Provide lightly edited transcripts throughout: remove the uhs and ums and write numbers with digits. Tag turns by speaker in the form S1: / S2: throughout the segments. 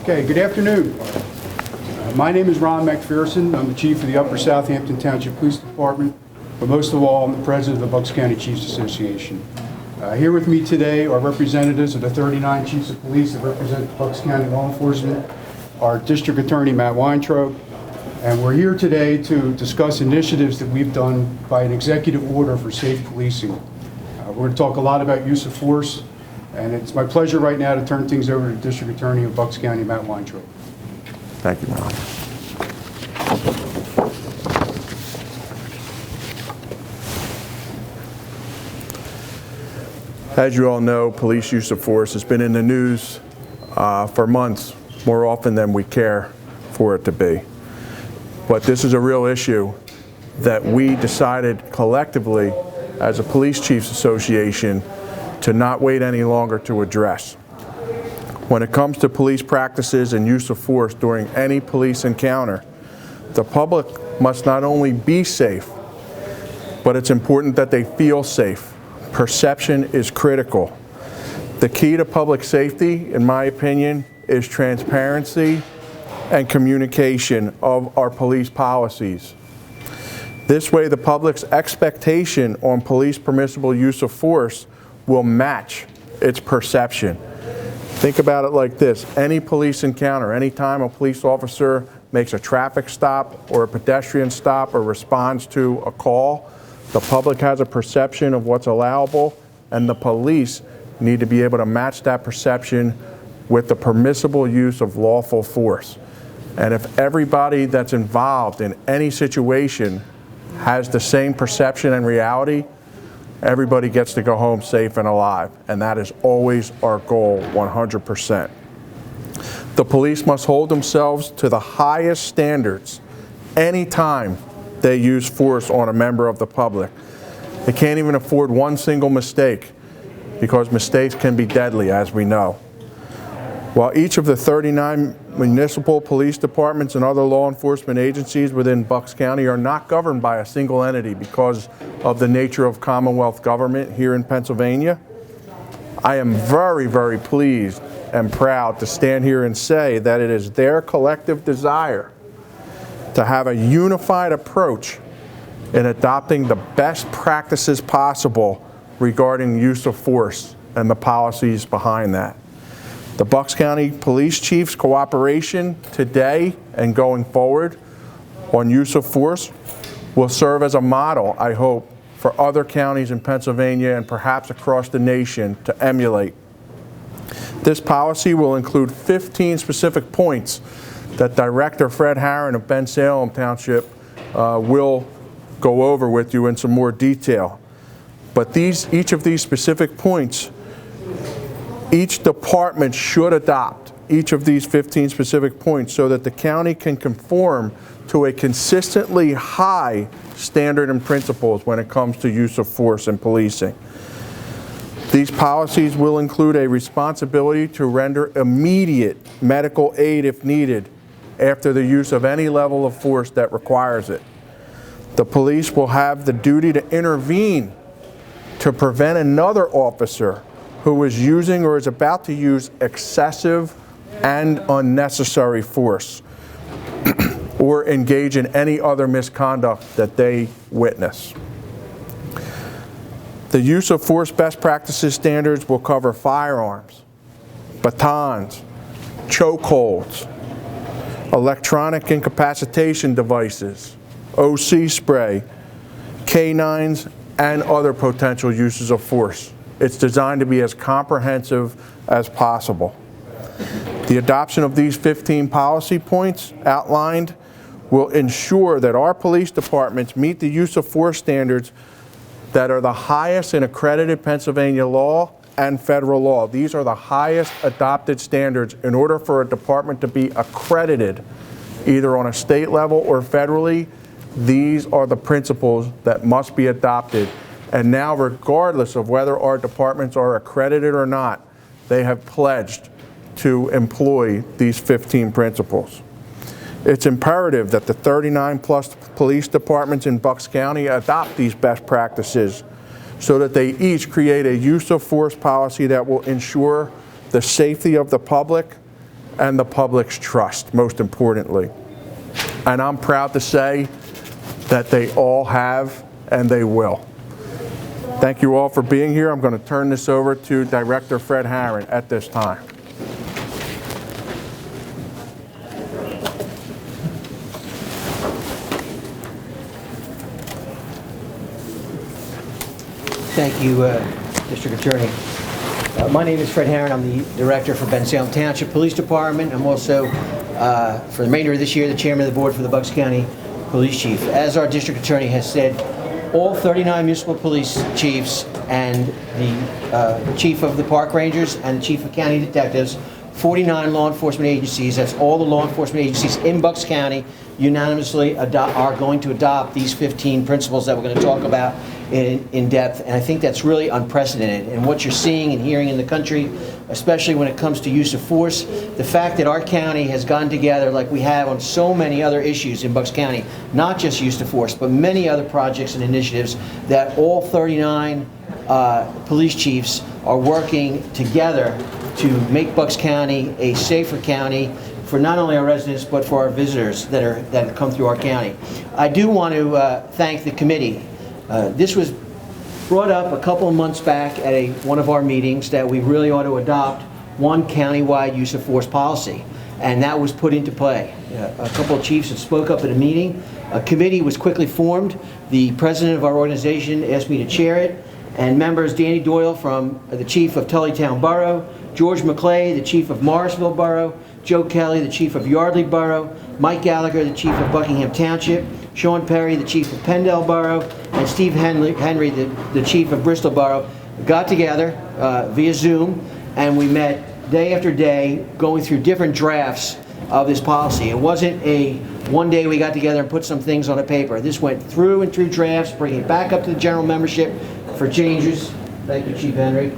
S1: Okay, good afternoon. My name is Ron McPherson. I'm the chief of the Upper Southampton Township Police Department, but most of all, I'm the president of the Bucks County Chiefs Association. Here with me today are representatives of the 39 chiefs of police that represent Bucks County Law Enforcement, our district attorney, Matt Weintraub, and we're here today to discuss initiatives that we've done by an executive order for safe policing. We're going to talk a lot about use of force, and it's my pleasure right now to turn things over to the District Attorney of Bucks County, Matt Weintraub.
S2: Thank you, Ron. As you all know, police use of force has been in the news for months, more often than we care for it to be. But this is a real issue that we decided collectively as a Police Chiefs Association to not wait any longer to address. When it comes to police practices and use of force during any police encounter, the public must not only be safe, but it's important that they feel safe. Perception is critical. The key to public safety, in my opinion, is transparency and communication of our police policies. This way, the public's expectation on police permissible use of force will match its perception. Think about it like this. Any police encounter, anytime a police officer makes a traffic stop or a pedestrian stop or responds to a call, the public has a perception of what's allowable, and the police need to be able to match that perception with the permissible use of lawful force. And if everybody that's involved in any situation has the same perception and reality, everybody gets to go home safe and alive, and that is always our goal, 100%. The police must hold themselves to the highest standards anytime they use force on a member of the public. They can't even afford one single mistake, because mistakes can be deadly, as we know. While each of the 39 municipal police departments and other law enforcement agencies within Bucks County are not governed by a single entity because of the nature of Commonwealth government here in Pennsylvania, I am very, very pleased and proud to stand here and say that it is their collective desire to have a unified approach in adopting the best practices possible regarding use of force and the policies behind that. The Bucks County Police Chiefs' cooperation today and going forward on use of force will serve as a model, I hope, for other counties in Pennsylvania and perhaps across the nation to emulate. This policy will include 15 specific points that Director Fred Herman of Bensalem Township will go over with you in some more detail. But each of these specific points, each department should adopt each of these 15 specific points so that the county can conform to a consistently high standard and principles when it comes to use of force in policing. These policies will include a responsibility to render immediate medical aid if needed after the use of any level of force that requires it. The police will have the duty to intervene to prevent another officer who is using or is about to use excessive and unnecessary force or engage in any other misconduct that they witness. The use of force best practices standards will cover firearms, batons, chokeholds, electronic incapacitation devices, OC spray, canines, and other potential uses of force. It's designed to be as comprehensive as possible. The adoption of these 15 policy points outlined will ensure that our police departments meet the use of force standards that are the highest in accredited Pennsylvania law and federal law. These are the highest adopted standards in order for a department to be accredited either on a state level or federally. These are the principles that must be adopted. And now, regardless of whether our departments are accredited or not, they have pledged to employ these 15 principles. It's imperative that the 39 plus police departments in Bucks County adopt these best practices so that they each create a use of force policy that will ensure the safety of the public and the public's trust, most importantly. And I'm proud to say that they all have and they will. Thank you all for being here. I'm going to turn this over to Director Fred Herman at this time.
S3: Thank you, District Attorney. My name is Fred Herman. I'm the Director for Bensalem Township Police Department. I'm also, for the remainder of this year, the Chairman of the Board for the Bucks County Police Chief. As our District Attorney has said, all 39 municipal police chiefs and the Chief of the Park Rangers and the Chief of County Detectives, 49 law enforcement agencies, that's all the law enforcement agencies in Bucks County, unanimously are going to adopt these 15 principles that we're going to talk about in depth, and I think that's really unprecedented. And what you're seeing and hearing in the country, especially when it comes to use of force, the fact that our county has gotten together like we have on so many other issues in Bucks County, not just use of force, but many other projects and initiatives, that all 39 police chiefs are working together to make Bucks County a safer county for not only our residents, but for our visitors that come through our county. I do want to thank the committee. This was brought up a couple of months back at one of our meetings that we really ought to adopt one countywide use of force policy, and that was put into play. A couple of chiefs have spoke up at a meeting. A committee was quickly formed. The president of our organization asked me to chair it, and members Danny Doyle, from the chief of Tullytown Borough, George McClay, the chief of Morrisville Borough, Joe Kelly, the chief of Yardley Borough, Mike Gallagher, the chief of Buckingham Township, Sean Perry, the chief of Pendle Borough, and Steve Henry, the chief of Bristol Borough, got together via Zoom, and we met day after day going through different drafts of this policy. It wasn't a one day we got together and put some things on a paper. This went through and through drafts, bringing it back up to the general membership for changes. Thank you, Chief Henry.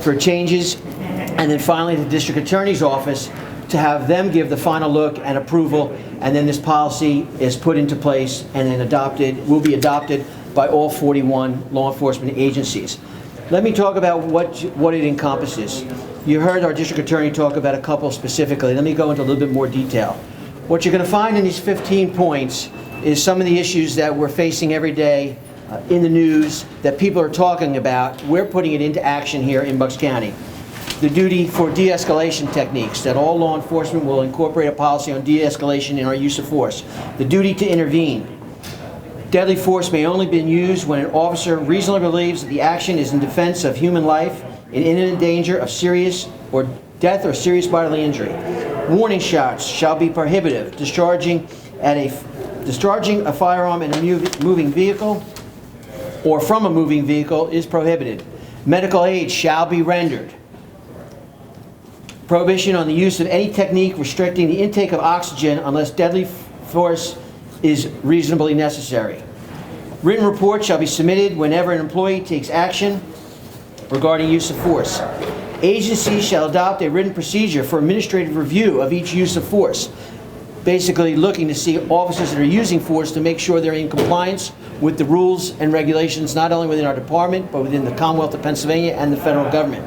S3: For changes, and then finally the district attorney's office to have them give the final look and approval, and then this policy is put into place and then will be adopted by all 41 law enforcement agencies. Let me talk about what it encompasses. You heard our district attorney talk about a couple specifically. Let me go into a little bit more detail. What you're going to find in these 15 points is some of the issues that we're facing every day in the news that people are talking about. We're putting it into action here in Bucks County. The duty for de-escalation techniques, that all law enforcement will incorporate a policy on de-escalation in our use of force. The duty to intervene. Deadly force may only be used when an officer reasonably believes that the action is in defense of human life and imminent danger of serious or death or serious bodily injury. Warning shots shall be prohibitive. Discharging a firearm in a moving vehicle or from a moving vehicle is prohibited. Medical aid shall be rendered. Prohibition on the use of any technique restricting the intake of oxygen unless deadly force is reasonably necessary. Written report shall be submitted whenever an employee takes action regarding use of force. Agencies shall adopt a written procedure for administrative review of each use of force, basically looking to see officers that are using force to make sure they're in compliance with the rules and regulations, not only within our department, but within the Commonwealth of Pennsylvania and the federal government.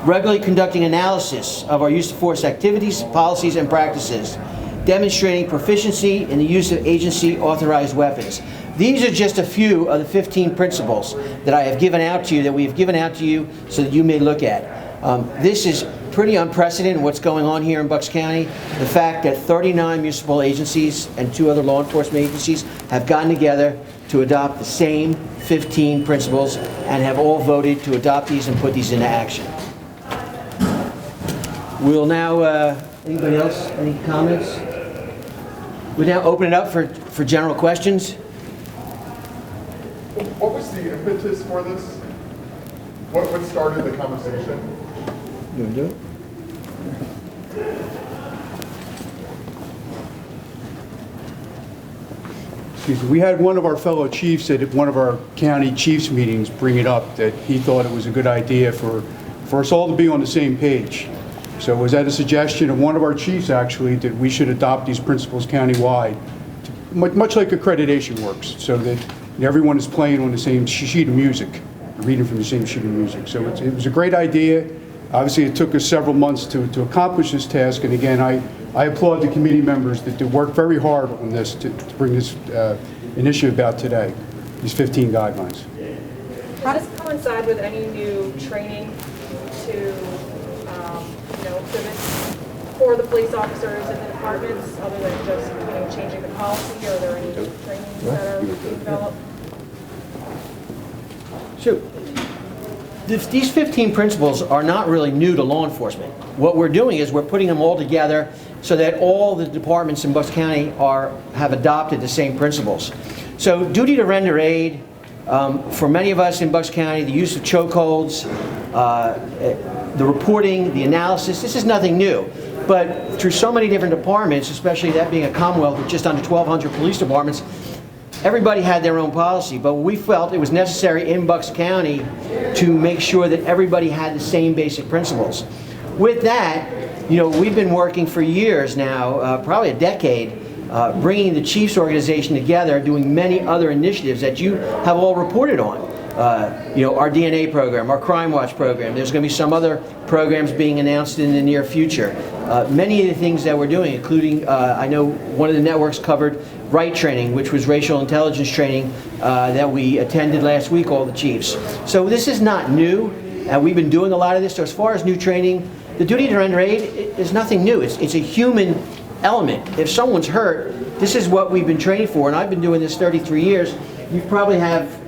S3: Regularly conducting analysis of our use of force activities, policies, and practices, demonstrating proficiency in the use of agency-authorized weapons. These are just a few of the 15 principles that I have given out to you, that we have given out to you so that you may look at. This is pretty unprecedented what's going on here in Bucks County. The fact that 39 municipal agencies and 2 other law enforcement agencies have gotten together to adopt the same 15 principles and have all voted to adopt these and put these into action. We'll now, anybody else, any comments? We'll now open it up for general questions.
S4: What was the impetus for this? What started the conversation?
S3: You want to do it?
S1: Excuse me. We had one of our fellow chiefs at one of our county chiefs meetings bring it up, that he thought it was a good idea for us all to be on the same page. So was that a suggestion of one of our chiefs, actually, that we should adopt these principles countywide, much like accreditation works, so that everyone is playing on the same sheet of music, reading from the same sheet of music. So it was a great idea. Obviously, it took us several months to accomplish this task, and again, I applaud the committee members that worked very hard on this to bring this initiative about today, these 15 guidelines.
S5: How does it coincide with any new training to, for the police officers in the departments, other than just, changing the policy? Are there any trainings that are being developed?
S3: So, these 15 principles are not really new to law enforcement. What we're doing is we're putting them all together so that all the departments in Bucks County have adopted the same principles. So, duty to render aid, for many of us in Bucks County, the use of chokeholds, the reporting, the analysis, this is nothing new. But through so many different departments, especially that being a Commonwealth with just under 1,200 police departments, everybody had their own policy. But we felt it was necessary in Bucks County to make sure that everybody had the same basic principles. With that, we've been working for years now, probably a decade, bringing the Chiefs organization together, doing many other initiatives that you have all reported on. Our DNA program, our Crime Watch program. There's going to be some other programs being announced in the near future. Many of the things that we're doing, including, I know one of the networks covered RIGHT training, which was racial intelligence training that we attended last week, all the chiefs. So this is not new, and we've been doing a lot of this. So as far as new training, the duty to render aid is nothing new. It's a human element. If someone's hurt, this is what we've been training for, and I've been doing this 33 years. You probably have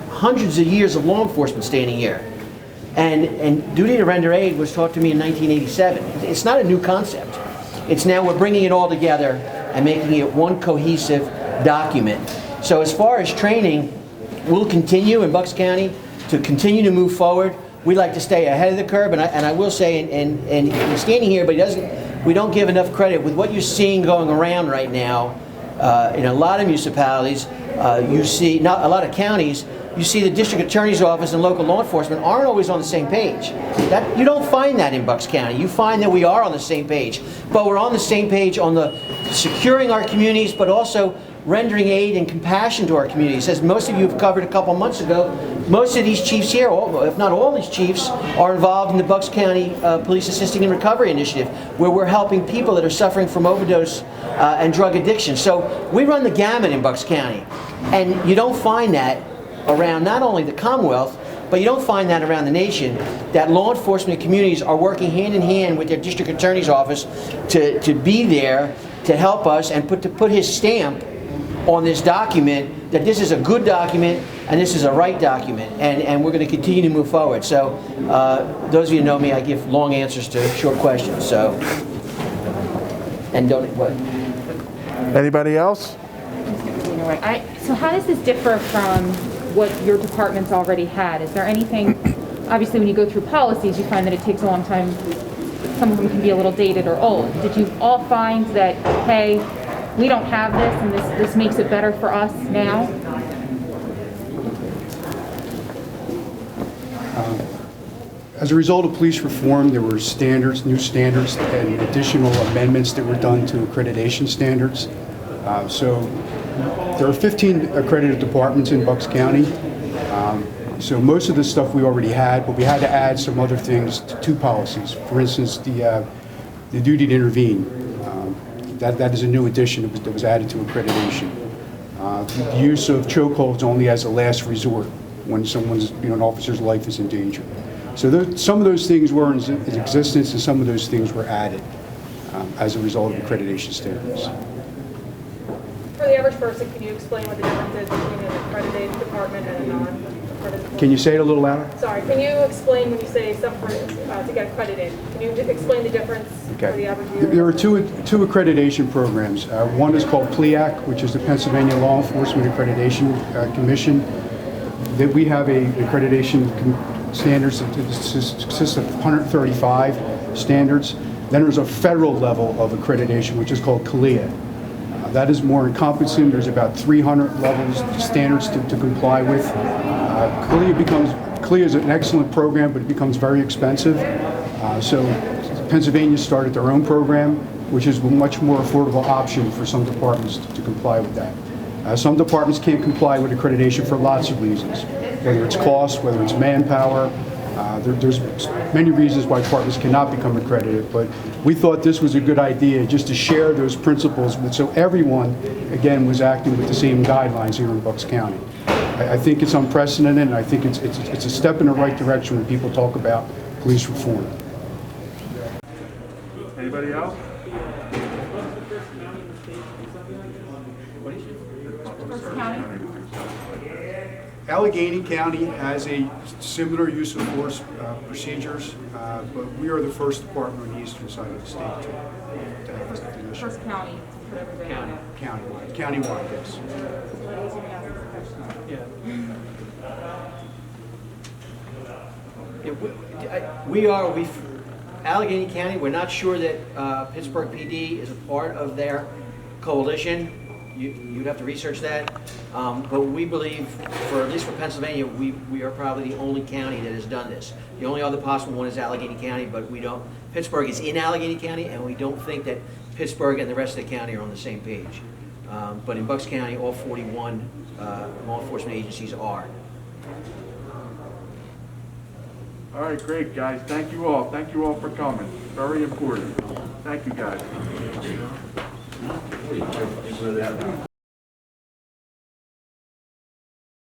S3: hundreds of years of law enforcement standing here. And duty to render aid was taught to me in 1987. It's not a new concept. It's now we're bringing it all together and making it one cohesive document. So as far as training, we'll continue in Bucks County to continue to move forward. We like to stay ahead of the curve, and I will say, and he's standing here, but we don't give enough credit with what you're seeing going around right now in a lot of municipalities. You see, not a lot of counties. You see the district attorney's office and local law enforcement aren't always on the same page. You don't find that in Bucks County. You find that we are on the same page. But we're on the same page on the securing our communities, but also rendering aid and compassion to our communities. As most of you have covered a couple months ago, most of these chiefs here, if not all these chiefs, are involved in the Bucks County Police Assisting and Recovery Initiative, where we're helping people that are suffering from overdose and drug addiction. So we run the gamut in Bucks County. And you don't find that around not only the Commonwealth, but you don't find that around the nation, that law enforcement communities are working hand in hand with their district attorney's office to be there to help us and put his stamp on this document, that this is a good document and this is a right document, and we're going to continue to move forward. So those of you who know me, I give long answers to short questions. So, and don't, what?
S2: Anybody else?
S6: So how does this differ from what your department's already had? Is there anything, obviously when you go through policies, you find that it takes a long time. Some of them can be a little dated or old. Did you all find that, hey, we don't have this and this makes it better for us now?
S1: As a result of police reform, there were standards, new standards, and additional amendments that were done to accreditation standards. So there are 15 accredited departments in Bucks County. So most of the stuff we already had, but we had to add some other things to two policies. For instance, the duty to intervene. That is a new addition that was added to accreditation. The use of chokeholds only as a last resort when an officer's life is in danger. So some of those things were in existence, and some of those things were added as a result of accreditation standards.
S5: For the average person, can you explain what the difference is between an accredited department and a non-accredited department?
S1: Can you say it a little louder?
S5: Sorry, can you explain when you say to get accredited? Can you explain the difference for the average viewer?
S1: There are two accreditation programs. One is called PLEAC, which is the Pennsylvania Law Enforcement Accreditation Commission. That we have a accreditation standards that consists of 135 standards. Then there's a federal level of accreditation, which is called CALEA. That is more encompassing. There's about 300 levels, standards to comply with. CALEA is an excellent program, but it becomes very expensive. So Pennsylvania started their own program, which is a much more affordable option for some departments to comply with that. Some departments can't comply with accreditation for lots of reasons, whether it's cost, whether it's manpower, There's many reasons why departments cannot become accredited, but we thought this was a good idea just to share those principles so everyone, again, was acting with the same guidelines here in Bucks County. I think it's unprecedented, and I think it's a step in the right direction when people talk about police reform.
S7: Anybody else?
S6: First County?
S1: Allegheny County has a similar use of force procedures, but we are the first department on the eastern side of the state to have this definition.
S6: First County, to put everybody on it.
S1: Countywide, yes.
S3: Allegheny County, we're not sure that Pittsburgh PD is a part of their coalition. You'd have to research that. But we believe, at least for Pennsylvania, we are probably the only county that has done this. The only other possible one is Allegheny County, but Pittsburgh is in Allegheny County, and we don't think that Pittsburgh and the rest of the county are on the same page. But in Bucks County, all 41 law enforcement agencies are.
S7: All right, great, guys. Thank you all. Thank you all for coming. Very important. Thank you, guys.